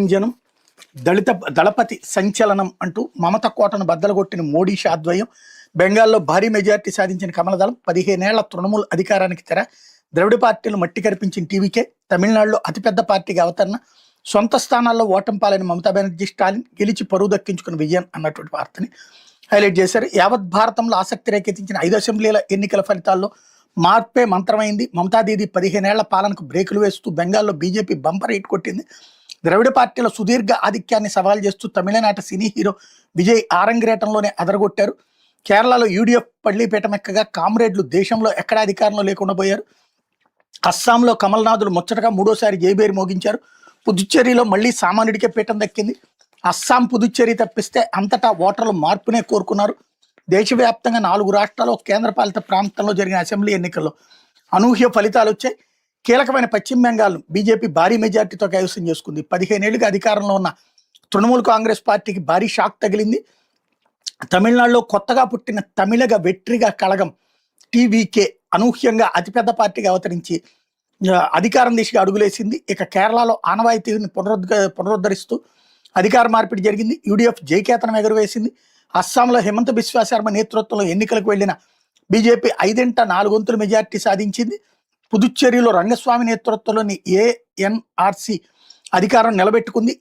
జనం దళపతి సంచలనం అంటూ మమత కోటను బద్దలగొట్టిన మోడీ ఆధ్వర్యం బెంగాల్లో భారీ మెజార్టీ సాధించిన కమలదళం 15 ఏళ్ల తృణమూల్ అధికారానికి తెర ద్రవిడ పార్టీలు మట్టి కరిపించిన టీవీకే తమిళనాడులో అతిపెద్ద పార్టీగా అవతరణ సొంత స్థానాల్లో ఓటమి పాలైన మమతా బెనర్జీ స్టాలిన్ గెలిచి పరువు దక్కించుకున్న విజయం అన్నటువంటి వార్తని హైలైట్ చేశారు. యావత్ భారతంలో ఆసక్తి రేకెత్తించిన 5 అసెంబ్లీల ఎన్నికల ఫలితాల్లో మార్పే మంత్రమైంది. మమతా దీదీ 15 ఏళ్ల పాలనకు బ్రేకులు వేస్తూ బెంగాల్లో బీజేపీ బంపర్ హిట్ కొట్టింది. ద్రవిడ పార్టీల సుదీర్ఘ ఆధిక్యాన్ని సవాల్ చేస్తూ తమిళనాట సినీ హీరో విజయ్ ఆరంగరేటంలోనే అదరగొట్టారు. కేరళలో యూడీఎఫ్ పళ్లీపీఠమెక్కగా కామ్రేడ్లు దేశంలో ఎక్కడా అధికారంలో లేకుండా పోయారు. అస్సాంలో కమల్నాథులు ముచ్చటగా మూడోసారి జైబేరి మోగించారు. పుదుచ్చేరిలో మళ్లీ సామాన్యుడికే పీఠం దక్కింది. అస్సాం పుదుచ్చేరి తప్పిస్తే అంతటా ఓటర్లు మార్పునే కోరుకున్నారు. దేశవ్యాప్తంగా 4 రాష్ట్రాల్లో కేంద్రపాలిత ప్రాంతంలో జరిగిన అసెంబ్లీ ఎన్నికల్లో అనూహ్య ఫలితాలు వచ్చాయి. కీలకమైన పశ్చిమ బెంగాల్ను బీజేపీ భారీ మెజార్టీతో కైవసం చేసుకుంది. 15 ఏళ్లుగా అధికారంలో ఉన్న తృణమూల్ కాంగ్రెస్ పార్టీకి భారీ షాక్ తగిలింది. తమిళనాడులో కొత్తగా పుట్టిన తమిళగ వెట్రిగా కళగం టీవీకే అనూహ్యంగా అతిపెద్ద పార్టీగా అవతరించి అధికారం దిశగా అడుగులేసింది. ఇక కేరళలో ఆనవాయితీని పునరుద్ధరిస్తూ అధికార మార్పిడి జరిగింది. యూడీఎఫ్ జయకేతనం ఎగురవేసింది. అస్సాంలో హిమంత బిశ్వా శర్మ నేతృత్వంలో ఎన్నికలకు వెళ్లిన బీజేపీ 5 వంతుల మెజార్టీ సాధించింది. పుదుచ్చేరిలో రంగస్వామి నేతృత్వంలోని ఏఎన్ఆర్సీ అధికారం నిలబెట్టుకుంది.